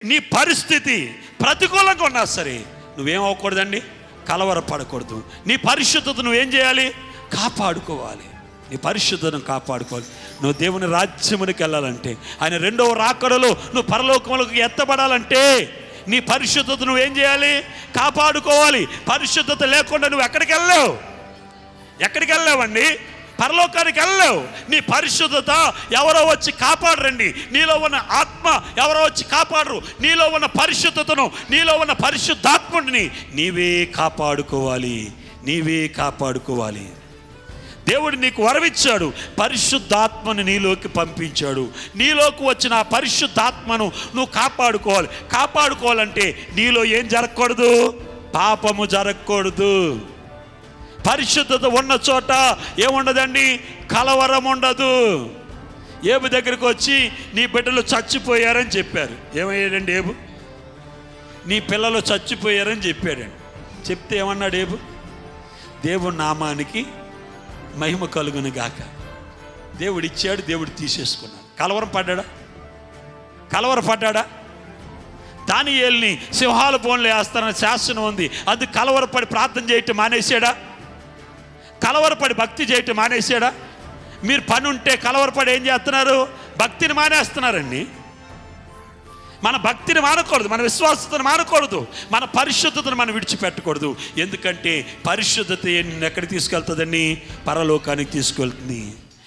నీ పరిస్థితి ప్రతికూలంగా ఉన్నా సరే నువ్వేం అవ్వకూడదండి, కలవరపడకూడదు. నీ పరిశుద్ధత నువ్వేం చేయాలి? కాపాడుకోవాలి. నీ పరిశుద్ధతను కాపాడుకోవాలి. నువ్వు దేవుని రాజ్యమునికి వెళ్ళాలంటే, ఆయన రెండవ రాకడలో నువ్వు పరలోకములకు ఎత్తబడాలంటే నీ పరిశుద్ధత నువ్వేం చేయాలి? కాపాడుకోవాలి. పరిశుద్ధత లేకుండా నువ్వు ఎక్కడికి వెళ్ళావండి? పరలోకానికి వెళ్ళావు. నీ పరిశుద్ధత ఎవరో వచ్చి కాపాడరండి. నీలో ఉన్న ఆత్మ ఎవరో వచ్చి కాపాడరు. నీలో ఉన్న పరిశుద్ధతను, నీలో ఉన్న పరిశుద్ధాత్ముడిని నీవే కాపాడుకోవాలి. దేవుడు నీకు వరమిచ్చాడు, పరిశుద్ధాత్మను నీలోకి పంపించాడు. నీలోకి వచ్చిన ఆ పరిశుద్ధాత్మను నువ్వు కాపాడుకోవాలంటే నీలో ఏం జరగకూడదు? పాపము జరగకూడదు. పరిశుద్ధత ఉన్న చోట ఏముండదండి? కలవరం ఉండదు. ఏబు దగ్గరికి వచ్చి నీ బిడ్డలు చచ్చిపోయారని చెప్పారు. ఏమయ్యాడండి ఏబు? నీ పిల్లలు చచ్చిపోయారని చెప్పాడండి. చెప్తే ఏమన్నాడు ఏబు? దేవుడి నామానికి మహిమ కలుగును గాక. దేవుడు ఇచ్చాడు, దేవుడు తీసేసుకున్నాడు. కలవరపడ్డా? దానియేలుని సింహాల బోన్లో వేస్తారని శాసనం ఉంది. అది కలవరపడి ప్రార్థన చేయటం మానేశాడా? కలవరపడి భక్తి చేయటం మానేశాడా? మీరు పని ఉంటే కలవరపడి ఏం చేస్తున్నారు? భక్తిని మానేస్తున్నారండి. మన భక్తిని మానకూడదు, మన విశ్వాసతను మానకూడదు, మన పరిశుద్ధతను మనం విడిచిపెట్టకూడదు. ఎందుకంటే పరిశుద్ధత ఎక్కడికి తీసుకెళ్తుందండి? పరలోకానికి తీసుకెళ్తుంది.